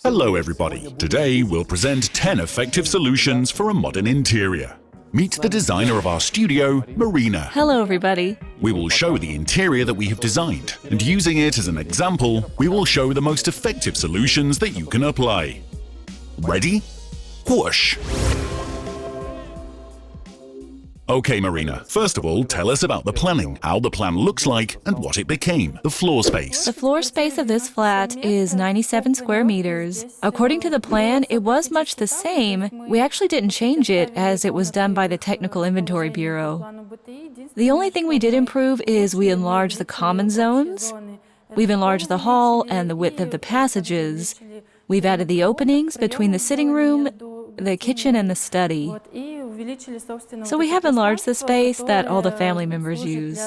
Hello everybody! Today we'll present 10 effective solutions for a modern interior. Meet the designer of our studio, Marina. Hello everybody! We will show the interior that we have designed, and using it as an example, we will show the most effective solutions that you can apply. Ready? Whoosh! Okay, Marina, first of all, tell us about the planning, how the plan looks like, and what it became, the floor space. The floor space of this flat is 97 square meters. According to the plan, it was much the same. We actually didn't change it as it was done by the Technical Inventory Bureau. The only thing we did improve is we enlarged the common zones. We've enlarged the hall and the width of the passages. We've added the openings between the sitting room, the kitchen, and the study. So we have enlarged the space that all the family members use.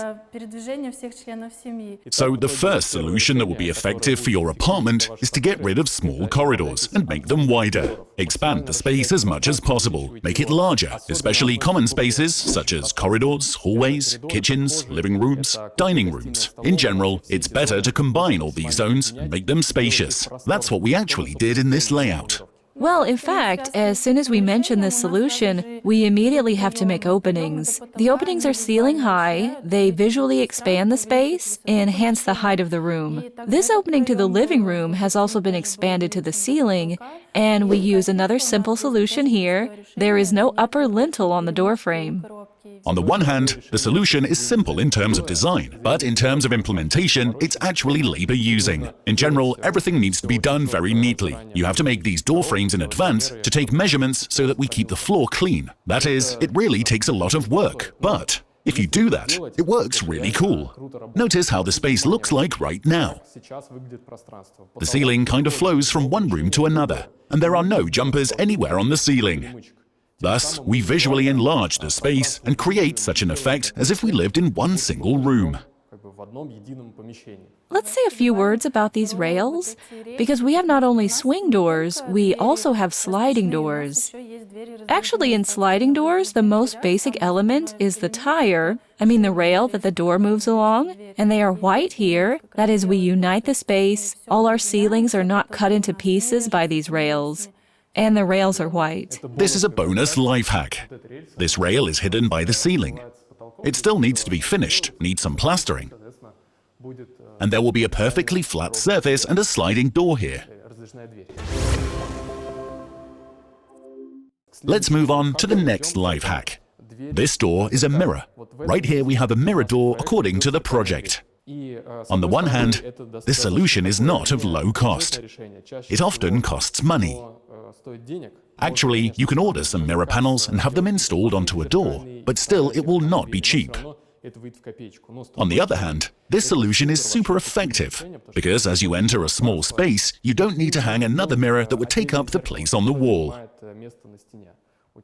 So the first solution that will be effective for your apartment is to get rid of small corridors and make them wider. Expand the space as much as possible. Make it larger, especially common spaces such as corridors, hallways, kitchens, living rooms, dining rooms. In general, it's better to combine all these zones and make them spacious. That's what we actually did in this layout. Well, in fact, as soon as we mention this solution, we immediately have to make openings. The openings are ceiling high, they visually expand the space, and enhance the height of the room. This opening to the living room has also been expanded to the ceiling, and we use another simple solution here. There is no upper lintel on the door frame. On the one hand, the solution is simple in terms of design, but in terms of implementation, it's actually labor-using. In general, everything needs to be done very neatly. You have to make these door frames in advance to take measurements so that we keep the floor clean. That is, it really takes a lot of work, but if you do that, it works really cool. Notice how the space looks like right now. The ceiling kind of flows from one room to another, and there are no jumpers anywhere on the ceiling. Thus, we visually enlarge the space and create such an effect as if we lived in one single room. Let's say a few words about these rails, because we have not only swing doors, we also have sliding doors. Actually, in sliding doors, the most basic element is the tire, the rail that the door moves along, and they are white here. That is, we unite the space. All our ceilings are not cut into pieces by these rails. And the rails are white. This is a bonus life hack. This rail is hidden by the ceiling. It still needs to be finished, needs some plastering. And there will be a perfectly flat surface and a sliding door here. Let's move on to the next life hack. This door is a mirror. Right here we have a mirror door according to the project. On the one hand, this solution is not of low cost. It often costs money. Actually, you can order some mirror panels and have them installed onto a door, but still it will not be cheap. On the other hand, this solution is super effective, because as you enter a small space, you don't need to hang another mirror that would take up the place on the wall.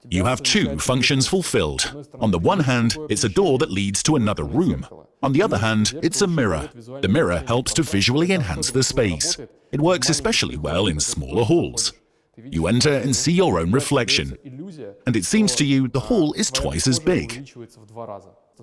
You have two functions fulfilled. On the one hand, it's a door that leads to another room. On the other hand, it's a mirror. The mirror helps to visually enhance the space. It works especially well in smaller halls. You enter and see your own reflection, and it seems to you the hall is twice as big.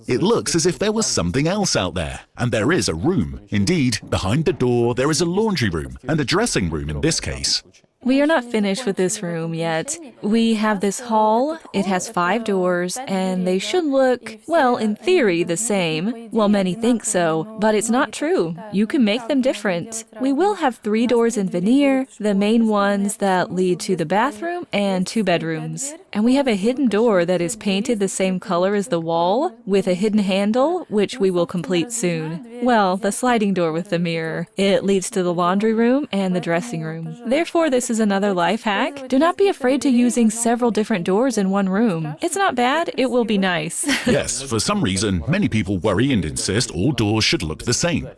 It looks as if there was something else out there, and there is a room. Indeed, behind the door there is a laundry room, and a dressing room in this case. We are not finished with this room yet. We have this hall, it has 5 doors, and they should look, well, in theory, the same. Well, many think so, but it's not true. You can make them different. We will have 3 doors in veneer, the main ones that lead to the bathroom, and 2 bedrooms. And we have a hidden door that is painted the same color as the wall, with a hidden handle, which we will complete soon. Well, the sliding door with the mirror. It leads to the laundry room and the dressing room. Therefore, this is another life hack. Do not be afraid to using several different doors in one room. It's not bad, it will be nice. Yes, for some reason, many people worry and insist all doors should look the same.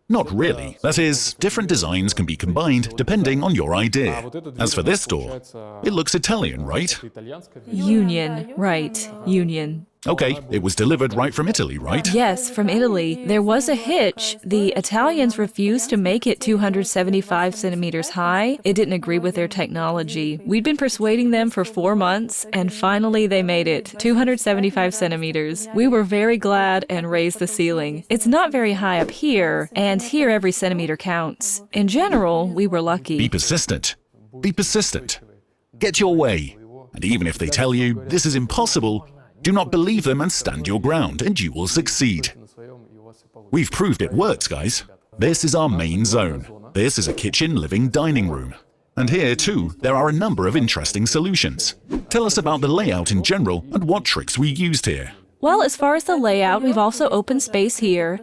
Not really. That is, different designs can be combined depending on your idea. As for this door, it looks Italian, right? Union, right, Union. Okay, it was delivered right from Italy, right? Yes, from Italy. There was a hitch. The Italians refused to make it 275 centimeters high. It didn't agree with their technology. We'd been persuading them for 4 months, and finally they made it 275 centimeters. We were very glad and raised the ceiling. It's not very high up here, and here every centimeter counts. In general, we were lucky. Be persistent. Be persistent. Get your way. And even if they tell you this is impossible, do not believe them and stand your ground, and you will succeed. We've proved it works, guys. This is our main zone. This is a kitchen, living, dining room. And here, too, there are a number of interesting solutions. Tell us about the layout in general and what tricks we used here. Well, as far as the layout, we've also opened space here.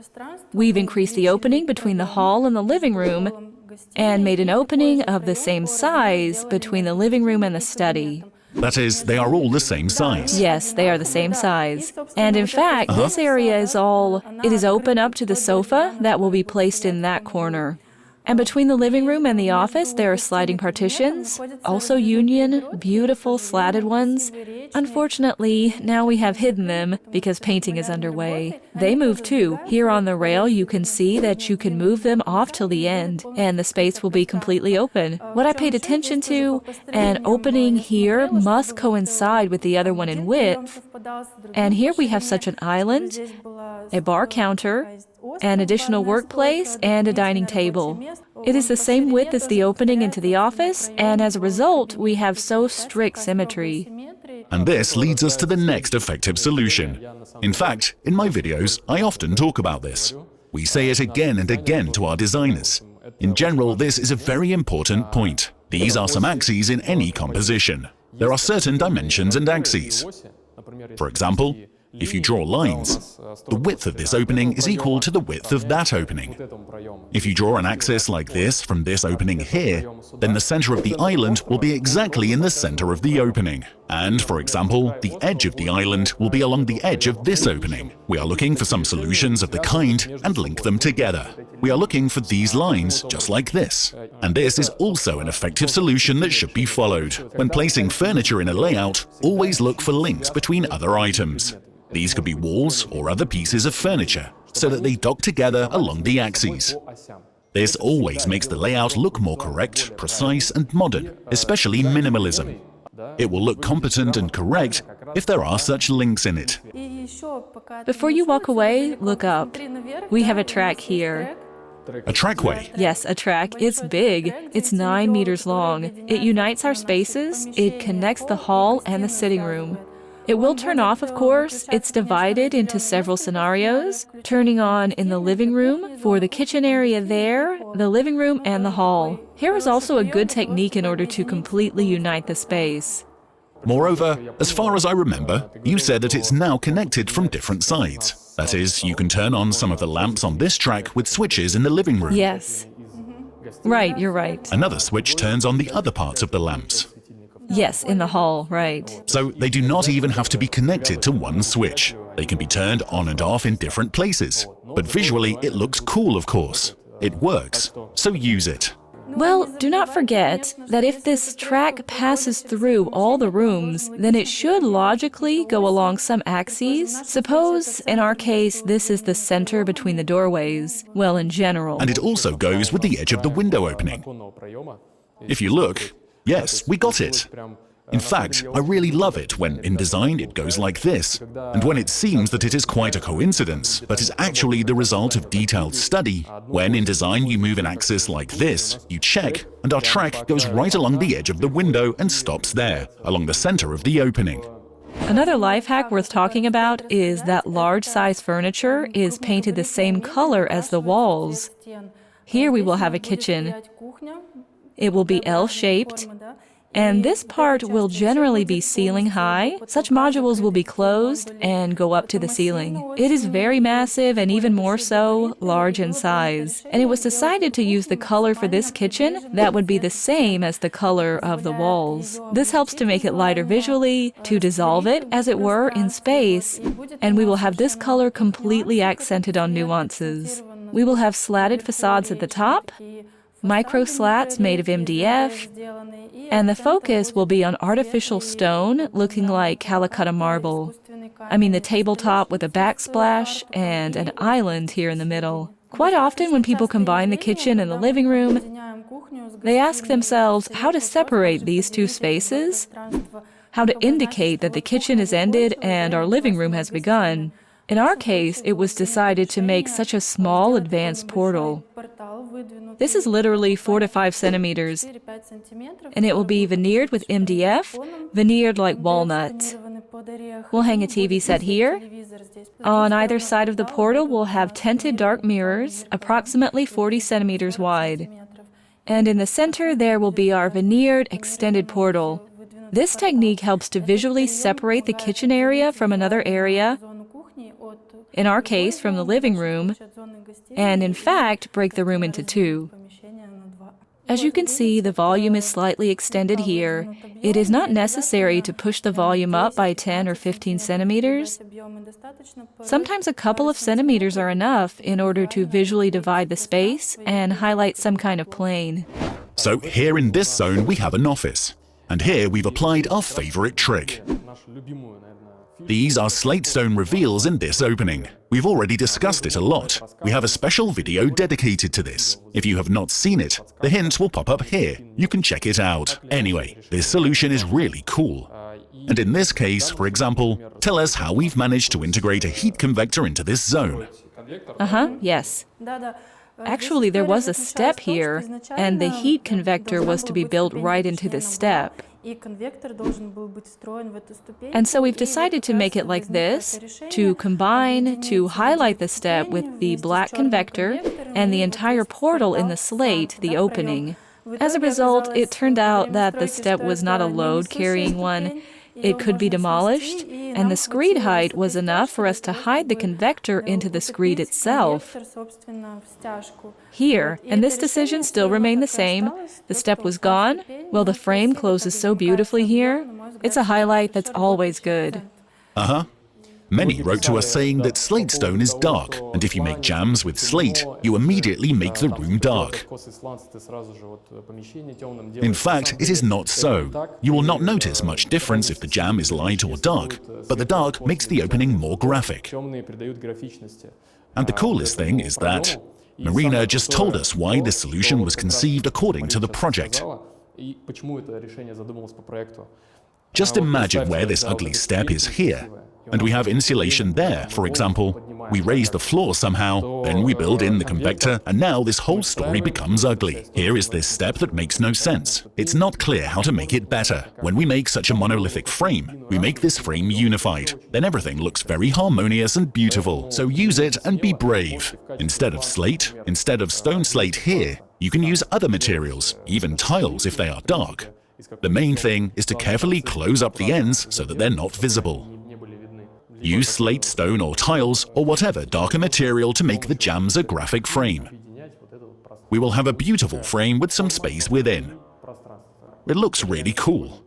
We've increased the opening between the hall and the living room and made an opening of the same size between the living room and the study. That is, they are all the same size. Yes, they are the same size. And in fact, this area is open up to the sofa that will be placed in that corner. And between the living room and the office, there are sliding partitions, also union, beautiful slatted ones. Unfortunately, now we have hidden them because painting is underway. They move too. Here on the rail, you can see that you can move them off till the end, and the space will be completely open. What I paid attention to, an opening here must coincide with the other one in width. And here we have such an island, a bar counter, an additional workplace, and a dining table. It is the same width as the opening into the office, and as a result, we have so strict symmetry. And this leads us to the next effective solution. In fact, in my videos, I often talk about this. We say it again and again to our designers. In general, this is a very important point. These are some axes in any composition. There are certain dimensions and axes. For example, if you draw lines, the width of this opening is equal to the width of that opening. If you draw an axis like this from this opening here, then the center of the island will be exactly in the center of the opening. And, for example, the edge of the island will be along the edge of this opening. We are looking for some solutions of the kind and link them together. We are looking for these lines just like this. And this is also an effective solution that should be followed. When placing furniture in a layout, always look for links between other items. These could be walls or other pieces of furniture, so that they dock together along the axes. This always makes the layout look more correct, precise, and modern, especially minimalism. It will look competent and correct if there are such links in it. Before you walk away, look up. We have a track here. A trackway. Yes, a track. It's big. It's 9 meters long. It unites our spaces. It connects the hall and the sitting room. It will turn off, of course. It's divided into several scenarios, turning on in the living room, for the kitchen area there, the living room, and the hall. Here is also a good technique in order to completely unite the space. Moreover, as far as I remember, you said that it's now connected from different sides. That is, you can turn on some of the lamps on this track with switches in the living room. Yes. Right, you're right. Another switch turns on the other parts of the lamps. Yes, in the hall, right. So they do not even have to be connected to one switch. They can be turned on and off in different places. But visually, it looks cool, of course. It works, so use it. Well, do not forget that if this track passes through all the rooms, then it should logically go along some axes. Suppose, in our case, this is the center between the doorways. Well, in general. And it also goes with the edge of the window opening. If you look, yes, we got it. In fact, I really love it when, in design, it goes like this, and when it seems that it is quite a coincidence, but is actually the result of detailed study. When, in design, you move an axis like this, you check, and our track goes right along the edge of the window and stops there, along the center of the opening. Another life hack worth talking about is that large-size furniture is painted the same color as the walls. Here we will have a kitchen. It will be L-shaped, and this part will generally be ceiling high. Such modules will be closed and go up to the ceiling. It is very massive and even more so, large in size. And it was decided to use the color for this kitchen that would be the same as the color of the walls. This helps to make it lighter visually, to dissolve it, as it were, in space, and we will have this color completely accented on nuances. We will have slatted facades at the top, micro slats made of MDF, and the focus will be on artificial stone looking like Calcutta marble. I mean the tabletop with a backsplash and an island here in the middle. Quite often when people combine the kitchen and the living room, they ask themselves how to separate these two spaces, how to indicate that the kitchen is ended and our living room has begun. In our case, it was decided to make such a small advanced portal. This is literally 4 to 5 centimeters, and it will be veneered with MDF, veneered like walnut. We'll hang a TV set here. On either side of the portal, we'll have tinted dark mirrors, approximately 40 centimeters wide. And in the center, there will be our veneered extended portal. This technique helps to visually separate the kitchen area from another area, in our case, from the living room, and in fact, break the room into two. As you can see, the volume is slightly extended here. It is not necessary to push the volume up by 10 or 15 centimeters. Sometimes a couple of centimeters are enough in order to visually divide the space and highlight some kind of plane. So here in this zone we have an office. And here we've applied our favorite trick. These are slate stone reveals in this opening. We've already discussed it a lot. We have a special video dedicated to this. If you have not seen it, the hint will pop up here. You can check it out. Anyway, this solution is really cool. And in this case, for example, tell us how we've managed to integrate a heat convector into this zone. Yes. Actually, there was a step here, and the heat convector was to be built right into this step. And so we've decided to make it like this, to highlight the step with the black convector and the entire portal in the slate, the opening. As a result, it turned out that the step was not a load-carrying one. It could be demolished, and the screed height was enough for us to hide the convector into the screed itself. Here, and this decision still remained the same. The step was gone. Well, the frame closes so beautifully here. It's a highlight that's always good. Many wrote to us saying that slate stone is dark, and if you make jams with slate, you immediately make the room dark. In fact, it is not so. You will not notice much difference if the jam is light or dark, but the dark makes the opening more graphic. And the coolest thing is that Marina just told us why this solution was conceived according to the project. Just imagine where this ugly step is here. And we have insulation there, for example. We raise the floor somehow, then we build in the convector, and now this whole story becomes ugly. Here is this step that makes no sense. It's not clear how to make it better. When we make such a monolithic frame, we make this frame unified. Then everything looks very harmonious and beautiful. So use it and be brave. Instead of slate, instead of stone slate here, you can use other materials, even tiles if they are dark. The main thing is to carefully close up the ends so that they're not visible. Use slate, stone, or tiles, or whatever darker material to make the jams a graphic frame. We will have a beautiful frame with some space within. It looks really cool.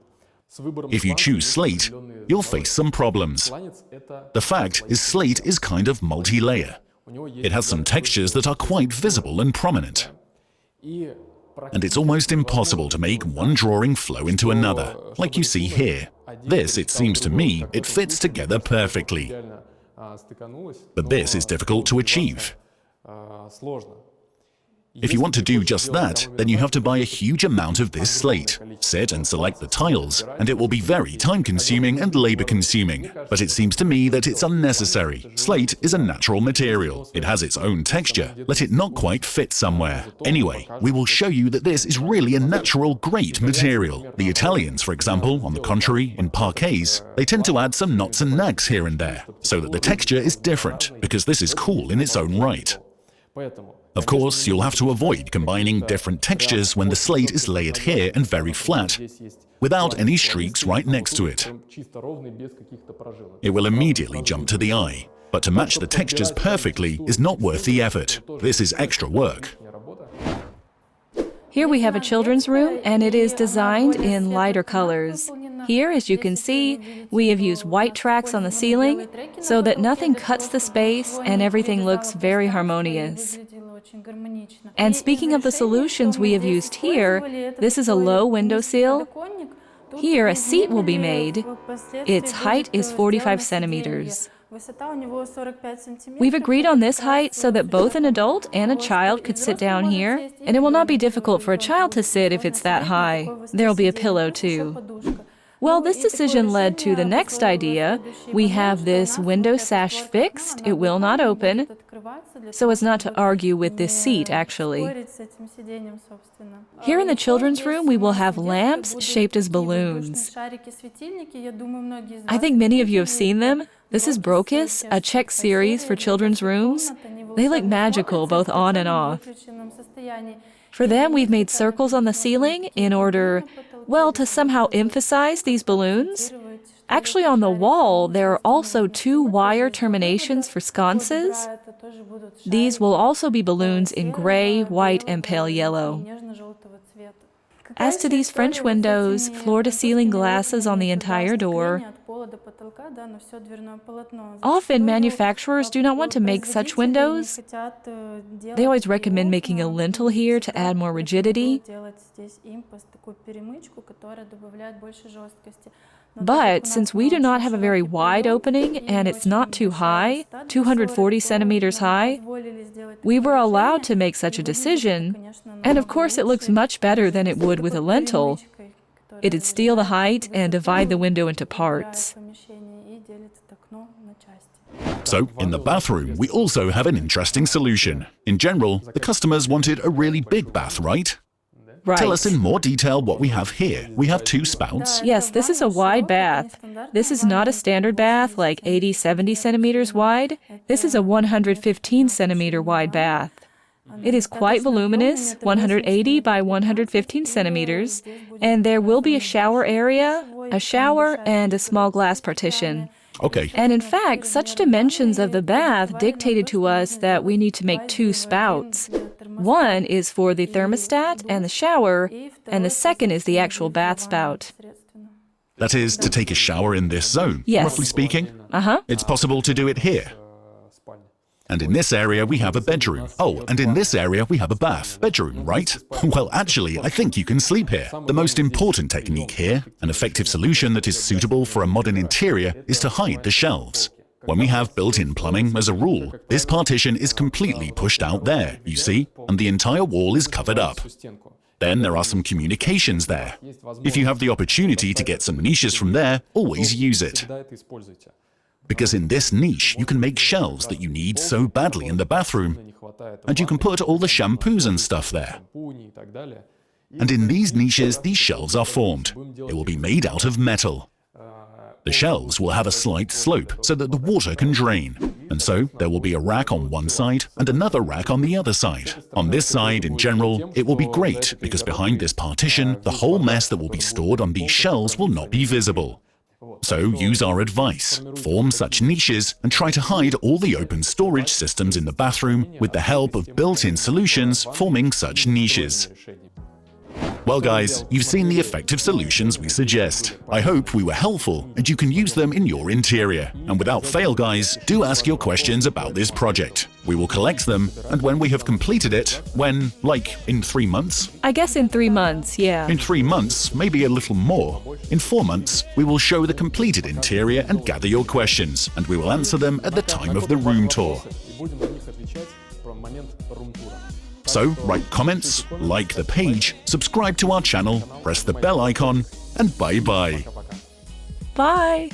If you choose slate, you'll face some problems. The fact is, slate is kind of multi-layer. It has some textures that are quite visible and prominent. And it's almost impossible to make one drawing flow into another, like you see here. This, it seems to me, it fits together perfectly. But this is difficult to achieve. If you want to do just that, then you have to buy a huge amount of this slate, sit and select the tiles, and it will be very time-consuming and labor-consuming. But it seems to me that it's unnecessary. Slate is a natural material. It has its own texture. Let it not quite fit somewhere. Anyway, we will show you that this is really a natural, great material. The Italians, for example, on the contrary, in parquets, they tend to add some knots and nags here and there, so that the texture is different, because this is cool in its own right. Of course, you'll have to avoid combining different textures when the slate is layered here and very flat, without any streaks right next to it. It will immediately jump to the eye, but to match the textures perfectly is not worth the effort. This is extra work. Here we have a children's room, and it is designed in lighter colors. Here, as you can see, we have used white tracks on the ceiling so that nothing cuts the space and everything looks very harmonious. And speaking of the solutions we have used here, this is a low windowsill. Here, a seat will be made. Its height is 45 centimeters. We've agreed on this height so that both an adult and a child could sit down here, and it will not be difficult for a child to sit if it's that high. There'll be a pillow too. Well, this decision led to the next idea. We have this window sash fixed. It will not open, so as not to argue with this seat, actually. Here in the children's room, we will have lamps shaped as balloons. I think many of you have seen them. This is Brocus, a Czech series for children's rooms. They look magical, both on and off. For them, we've made circles on the ceiling in order, well, to somehow emphasize these balloons. Actually, on the wall, there are also 2 wire terminations for sconces. These will also be balloons in gray, white, and pale yellow. As to these French windows, floor-to-ceiling glasses on the entire door. Often, manufacturers do not want to make such windows. They always recommend making a lintel here to add more rigidity. But since we do not have a very wide opening and it's not too high, 240 centimeters high, we were allowed to make such a decision. And of course, it looks much better than it would with a lintel. It'd steal the height and divide the window into parts. So, in the bathroom, we also have an interesting solution. In general, the customers wanted a really big bath, right? Right. Tell us in more detail what we have here. We have 2 spouts. Yes, this is a wide bath. This is not a standard bath like 80-70 centimeters wide. This is a 115 centimeter wide bath. It is quite voluminous, 180 by 115 centimeters, and there will be a shower area, a shower, and a small glass partition. Okay. And in fact, such dimensions of the bath dictated to us that we need to make 2 spouts. One is for the thermostat and the shower, and the second is the actual bath spout. That is, to take a shower in this zone, Yes. roughly speaking? Uh-huh. It's possible to do it here. And in this area, we have a bedroom. Oh, and in this area, we have a bath. Bedroom, right? Well, actually, I think you can sleep here. The most important technique here, an effective solution that is suitable for a modern interior, is to hide the shelves. When we have built-in plumbing, as a rule, this partition is completely pushed out there, you see, and the entire wall is covered up. Then there are some communications there. If you have the opportunity to get some niches from there, always use it. Because in this niche, you can make shelves that you need so badly in the bathroom, and you can put all the shampoos and stuff there. And in these niches, these shelves are formed. It will be made out of metal. The shelves will have a slight slope so that the water can drain. And so there will be a rack on one side and another rack on the other side. On this side, in general, it will be great because behind this partition, the whole mess that will be stored on these shelves will not be visible. So use our advice. Form such niches and try to hide all the open storage systems in the bathroom with the help of built-in solutions forming such niches. Well guys, you've seen the effective solutions we suggest. I hope we were helpful and you can use them in your interior. And without fail guys, do ask your questions about this project. We will collect them, and when we have completed it, like in 3 months? I guess in 3 months, yeah. In 3 months, maybe a little more. In 4 months, we will show the completed interior and gather your questions, and we will answer them at the time of the room tour. So, write comments, like the page, subscribe to our channel, press the bell icon, and bye-bye. Bye!